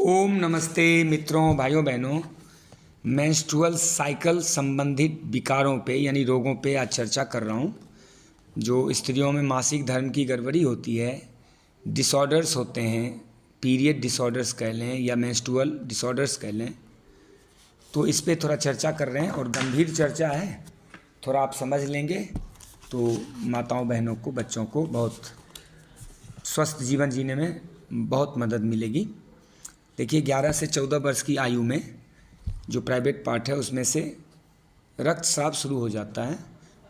ओम नमस्ते मित्रों, भाइयों बहनों। मेंस्ट्रुअल साइकिल संबंधित विकारों पे यानी रोगों पे आज चर्चा कर रहा हूँ। जो स्त्रियों में मासिक धर्म की गड़बड़ी होती है, डिसऑर्डर्स होते हैं, पीरियड डिसऑर्डर्स कह लें या मेंस्ट्रुअल डिसऑर्डर्स कह लें, तो इस पे थोड़ा चर्चा कर रहे हैं और गंभीर चर्चा है। थोड़ा आप समझ लेंगे तो माताओं बहनों को, बच्चों को बहुत स्वस्थ जीवन जीने में बहुत मदद मिलेगी। देखिए, 11 से 14 वर्ष की आयु में जो प्राइवेट पार्ट है उसमें से रक्तस्राव शुरू हो जाता है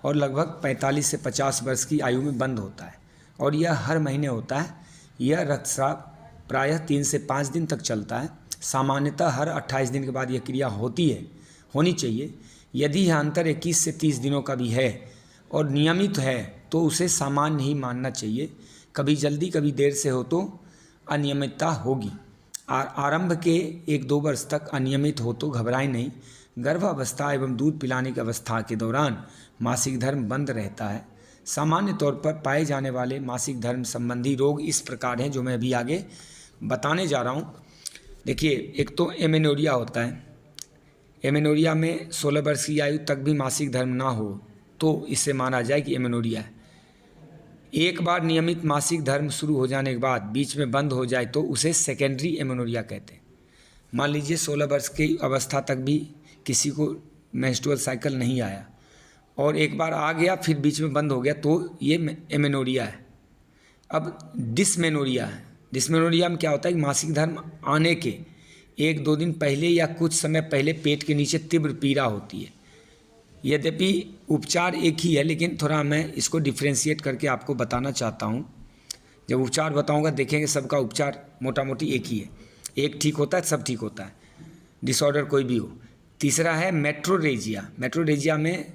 और लगभग 45 से 50 वर्ष की आयु में बंद होता है और यह हर महीने होता है। यह रक्तस्राव प्रायः 3 से 5 दिन तक चलता है। सामान्यतः हर 28 दिन के बाद यह क्रिया होनी चाहिए। यदि यह अंतर 21 से 30 दिनों का भी है और नियमित है तो उसे सामान्य ही मानना चाहिए। कभी जल्दी कभी देर से हो तो अनियमितता होगी। आरंभ के 1-2 वर्ष तक अनियमित हो तो घबराएं नहीं। गर्भावस्था एवं दूध पिलाने की अवस्था के दौरान मासिक धर्म बंद रहता है। सामान्य तौर पर पाए जाने वाले मासिक धर्म संबंधी रोग इस प्रकार हैं, जो मैं अभी आगे बताने जा रहा हूँ। देखिए, एक तो एमेनोरिया होता है। एमेनोरिया में 16 वर्ष की आयु तक भी मासिक धर्म ना हो तो इसे माना जाए कि एमेनोरिया है। एक बार नियमित मासिक धर्म शुरू हो जाने के बाद बीच में बंद हो जाए तो उसे सेकेंडरी एमेनोरिया कहते हैं। मान लीजिए 16 वर्ष की अवस्था तक भी किसी को मेंस्ट्रुअल साइकिल नहीं आया और एक बार आ गया फिर बीच में बंद हो गया तो ये एमेनोरिया है। अब डिसमेनोरिया है। डिसमेनोरिया में क्या होता है कि मासिक धर्म आने के 1-2 दिन पहले या कुछ समय पहले पेट के नीचे तीव्र पीड़ा होती है। यद्यपि उपचार एक ही है, लेकिन थोड़ा मैं इसको डिफ्रेंशिएट करके आपको बताना चाहता हूँ। जब उपचार बताऊँगा देखेंगे सबका उपचार मोटा मोटी एक ही है। एक ठीक होता है, सब ठीक होता है, डिसऑर्डर कोई भी हो। तीसरा है मेट्रोरेजिया। मेट्रोरेजिया में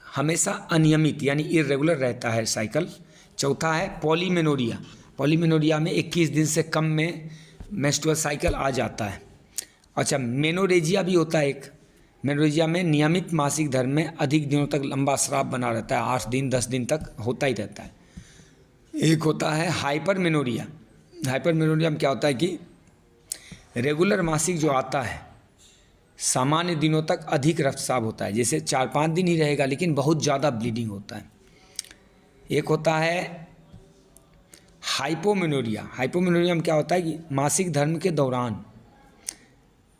हमेशा अनियमित यानी इर्रेगुलर रहता है साइकिल। चौथा है पॉलीमेनोरिया। पॉलीमेनोरिया में 21 दिन से कम में मेंस्ट्रुअल साइकिल आ जाता है। अच्छा, मेनोरेजिया भी होता है एक। मेनोरेजिया में नियमित मासिक धर्म में अधिक दिनों तक लंबा स्राव बना रहता है, 8 दिन 10 दिन तक होता ही रहता है। एक होता है हाइपरमेनोरिया। हाइपरमेनोरिया में क्या होता है कि रेगुलर मासिक जो आता है सामान्य दिनों तक अधिक रक्तस्राव होता है, जैसे 4-5 दिन ही रहेगा लेकिन बहुत ज़्यादा ब्लीडिंग होता है। एक होता है हाइपोमेनोरिया। हाइपोमेनोरिया में क्या होता है कि मासिक धर्म के दौरान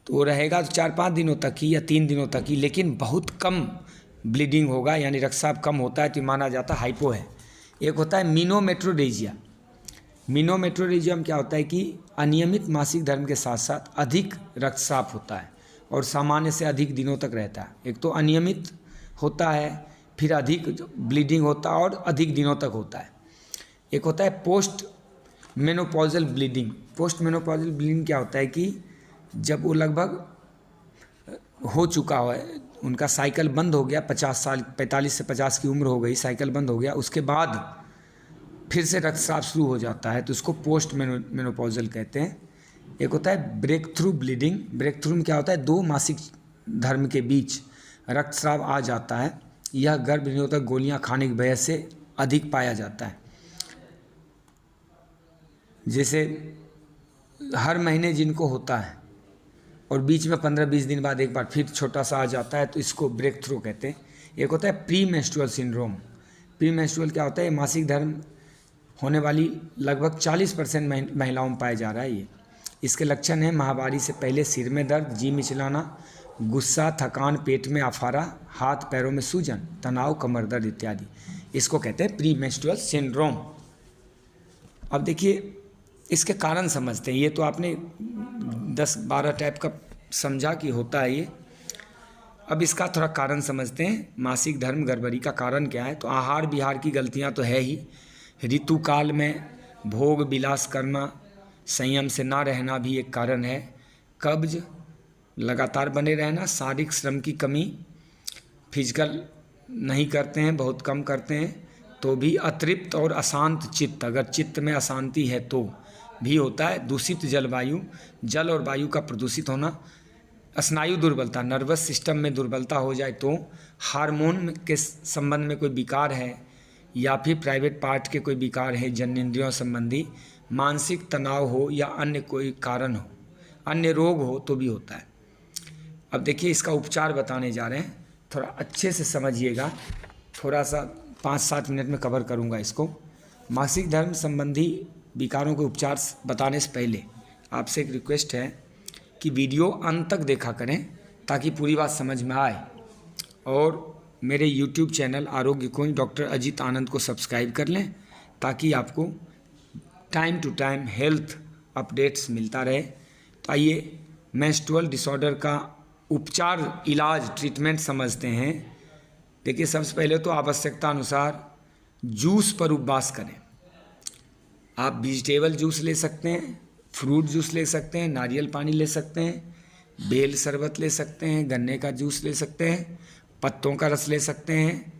तो वो रहेगा तो 4-5 दिनों तक ही या 3 दिनों तक ही, लेकिन बहुत कम ब्लीडिंग होगा यानी रक्तस्राव कम होता है तो माना जाता है हाइपो है। एक होता है मीनोमेट्रोरेजिया। मीनोमेट्रोरेजिया में क्या होता है कि अनियमित मासिक धर्म के साथ साथ अधिक रक्तस्राव होता है और सामान्य से अधिक दिनों तक रहता है। एक तो अनियमित होता है, फिर अधिक ब्लीडिंग होता है और अधिक दिनों तक होता है। एक होता है post menopausal bleeding. Post menopausal bleeding क्या होता है कि जब वो लगभग हो चुका है, उनका साइकिल बंद हो गया, 50 साल 45 से 50 की उम्र हो गई, साइकिल बंद हो गया, उसके बाद फिर से रक्तस्राव शुरू हो जाता है तो उसको पोस्ट मेनोपॉजल कहते हैं। एक होता है breakthrough bleeding. Breakthrough में क्या होता है, 2 मासिक धर्म के बीच रक्तस्राव आ जाता है। यह गर्भ निरोधक गोलियां खाने की वजह से अधिक पाया जाता है। जैसे हर महीने जिनको होता है और बीच में 15-20 दिन बाद एक बार फिर छोटा सा आ जाता है तो इसको ब्रेक थ्रू कहते हैं। एक होता है pre menstrual syndrome. Pre menstrual क्या होता है, मासिक धर्म होने वाली लगभग 40% महिलाओं में पाया जा रहा है ये। इसके लक्षण हैं माहवारी से पहले सिर में दर्द, जी मिचलाना, गुस्सा, थकान, पेट में अफारा, हाथ पैरों में सूजन, तनाव, कमर दर्द इत्यादि। इसको कहते हैं प्री मेंस्ट्रुअल सिंड्रोम। अब देखिए, इसके कारण समझते हैं। ये तो आपने 10-12 टाइप का समझा कि होता है ये। अब इसका थोड़ा कारण समझते हैं। मासिक धर्म गड़बड़ी का कारण क्या है, तो आहार विहार की गलतियां तो है ही। ऋतुकाल में भोग विलास करना, संयम से ना रहना भी एक कारण है। कब्ज लगातार बने रहना, शारीरिक श्रम की कमी, फिजिकल नहीं करते हैं, बहुत कम करते हैं तो भी अतृप्त और अशांत चित्त, अगर चित्त में अशांति है तो भी होता है। दूषित जलवायु, जल और वायु का प्रदूषित होना, स्नायु दुर्बलता, नर्वस सिस्टम में दुर्बलता हो जाए तो, हार्मोन के संबंध में कोई विकार है या फिर प्राइवेट पार्ट के कोई विकार है, जन्नेंद्रियों संबंधी, मानसिक तनाव हो या अन्य कोई कारण हो, अन्य रोग हो तो भी होता है। अब देखिए इसका उपचार बताने जा रहे हैं, थोड़ा अच्छे से समझिएगा, थोड़ा सा 5-7 मिनट में कवर करूंगा इसको। मासिक धर्म संबंधी विकारों के उपचार बताने से पहले आपसे एक रिक्वेस्ट है कि वीडियो अंत तक देखा करें ताकि पूरी बात समझ में आए, और मेरे YouTube चैनल आरोग्य कोई डॉक्टर अजीत आनंद को सब्सक्राइब कर लें ताकि आपको time to time health updates मिलता रहे। तो आइए मेंस्ट्रुअल डिसऑर्डर का उपचार, इलाज, ट्रीटमेंट समझते हैं। देखिए सबसे पहले तो आवश्यकता अनुसार जूस पर उपवास करें। आप वेजिटेबल जूस ले सकते हैं, फ्रूट जूस ले सकते हैं, नारियल पानी ले सकते हैं, बेल शरबत ले सकते हैं, गन्ने का जूस ले सकते हैं, पत्तों का रस ले सकते हैं,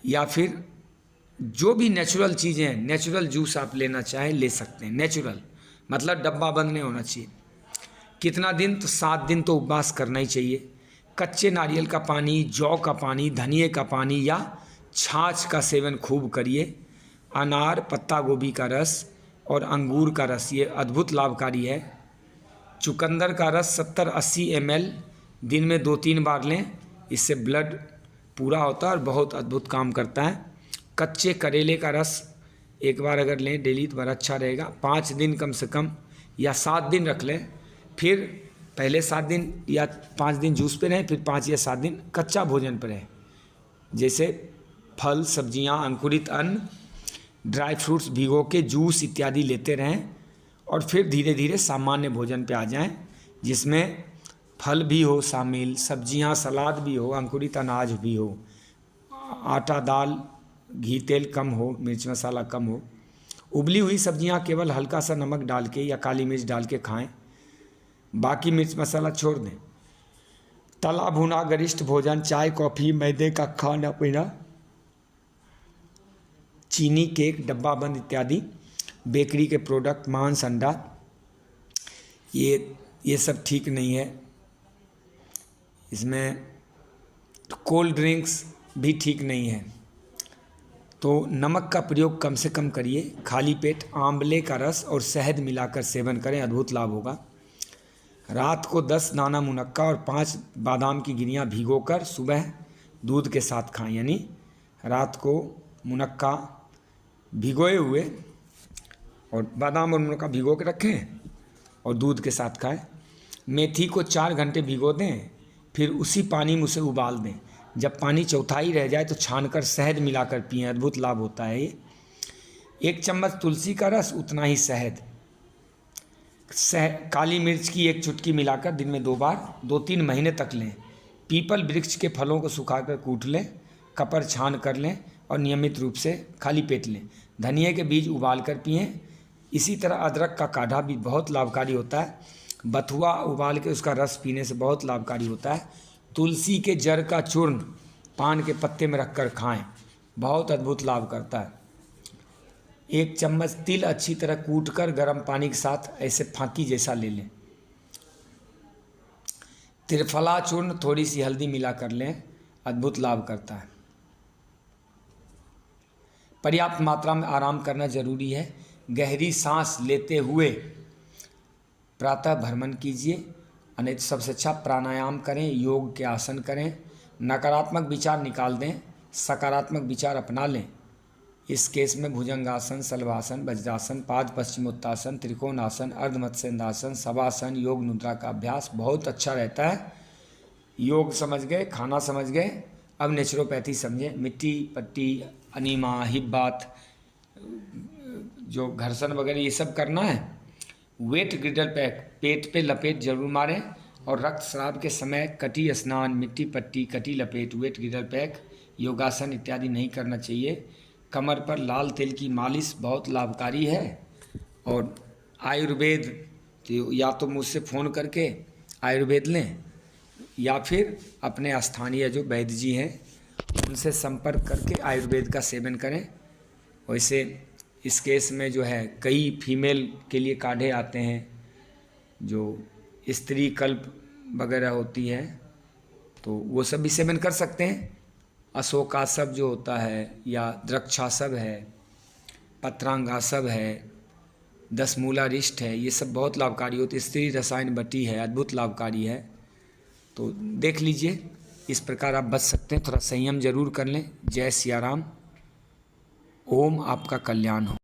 या फिर जो भी नेचुरल चीज़ें हैं, नेचुरल जूस आप लेना चाहें ले सकते हैं। नेचुरल मतलब डब्बा बंद नहीं होना चाहिए। कितना दिन? तो 7 दिन तो उपवास करना ही चाहिए। कच्चे नारियल का पानी, जौ का पानी, धनिए का पानी या छाछ का सेवन खूब करिए। अनार, पत्ता गोभी का रस और अंगूर का रस ये अद्भुत लाभकारी है। चुकंदर का रस 70-80 ml दिन में 2-3 बार लें, इससे ब्लड पूरा होता है और बहुत अद्भुत काम करता है। कच्चे करेले का रस एक बार अगर लें डेली तो बड़ा अच्छा रहेगा। 5 दिन कम से कम या 7 दिन रख लें, फिर पहले 7 दिन या 5 दिन जूस पे रहें, फिर 5 या 7 दिन कच्चा भोजन पर रहें, जैसे फल, सब्जियां, अंकुरित अन्न, ड्राई फ्रूट्स भिगो के जूस इत्यादि लेते रहें, और फिर धीरे धीरे सामान्य भोजन पे आ जाएं, जिसमें फल भी हो शामिल, सब्जियां, सलाद भी हो, अंकुरित अनाज भी हो, आटा, दाल, घी, तेल कम हो, मिर्च मसाला कम हो। उबली हुई सब्जियां केवल हल्का सा नमक डाल के या काली मिर्च डाल के खाएं, बाकी मिर्च मसाला छोड़ दें। तला भुना गरिष्ठ भोजन, चाय, कॉफ़ी, मैदे का खाना पीना, चीनी, केक, डब्बा बंद इत्यादि, बेकरी के प्रोडक्ट, मांस, अंडा, ये सब ठीक नहीं है। इसमें कोल्ड ड्रिंक्स भी ठीक नहीं है। तो नमक का प्रयोग कम से कम करिए। खाली पेट आंवले का रस और शहद मिलाकर सेवन करें, अद्भुत लाभ होगा। रात को 10 दाना मुनक्का और 5 बादाम की गिरियाँ भिगोकर सुबह दूध के साथ खाएं। यानी रात को मुनक्का भिगोए हुए और बादाम और मुनक्का भिगो के रखें और दूध के साथ खाएं। मेथी को 4 घंटे भिगो दें, फिर उसी पानी में उसे उबाल दें। जब पानी चौथाई रह जाए तो छानकर शहद मिलाकर पिएं, अद्भुत लाभ होता है ये। 1 चम्मच तुलसी का रस, उतना ही शहद, काली मिर्च की 1 चुटकी मिलाकर दिन में 2 बार 2-3 महीने तक लें। पीपल वृक्ष के फलों को सुखाकर कूट लें, कपर छान कर लें और नियमित रूप से खाली पेट लें। धनिए के बीज उबाल कर पिएं। इसी तरह अदरक का काढ़ा भी बहुत लाभकारी होता है। बथुआ उबाल के उसका रस पीने से बहुत लाभकारी होता है। तुलसी के जड़ का चूर्ण पान के पत्ते में रखकर खाएं, बहुत अद्भुत लाभ करता है। 1 चम्मच तिल अच्छी तरह कूटकर गर्म पानी के साथ ऐसे फांकी जैसा ले लें। त्रिफला चूर्ण थोड़ी सी हल्दी मिला कर लें, अद्भुत लाभ करता है। पर्याप्त मात्रा में आराम करना जरूरी है। गहरी सांस लेते हुए प्रातः भ्रमण कीजिए, नहीं तो सबसे अच्छा प्राणायाम करें, योग के आसन करें। नकारात्मक विचार निकाल दें, सकारात्मक विचार अपना लें। इस केस में भुजंगासन, शलभासन, वज्रासन, पाद पश्चिमोत्तासन, त्रिकोणासन, अर्धमत्स्यंदासन, शवासन, योग मुद्रा का अभ्यास बहुत अच्छा रहता है। योग समझ गए, खाना समझ गए, अब नेचुरोपैथी समझें। मिट्टी पट्टी, अनीमा, हिप बाथ, जो घर्षण वगैरह ये सब करना है। वेट ग्रिडल पैक पेट पे लपेट जरूर मारें, और रक्तस्राव के समय कटी स्नान, मिट्टी पट्टी, कटी लपेट, वेट ग्रिडल पैक, योगासन इत्यादि नहीं करना चाहिए। कमर पर लाल तेल की मालिश बहुत लाभकारी है। और आयुर्वेद तो या तो मुझसे फ़ोन करके आयुर्वेद लें, या फिर अपने स्थानीय जो वैद्य जी हैं उनसे संपर्क करके आयुर्वेद का सेवन करें। वैसे इस केस में जो है कई फीमेल के लिए काढ़े आते हैं, जो स्त्री कल्प वगैरह होती है, तो वो सब भी सेवन कर सकते हैं। अशोकासव जो होता है, या द्रक्षासव है, पत्रांगासव है, दसमूला रिष्ट है, ये सब बहुत लाभकारी होते हैं। स्त्री रसायन बटी है, अद्भुत लाभकारी है। तो देख लीजिए, इस प्रकार आप बच सकते हैं। थोड़ा संयम जरूर कर लें। जय सिया राम। ओम आपका कल्याण हो।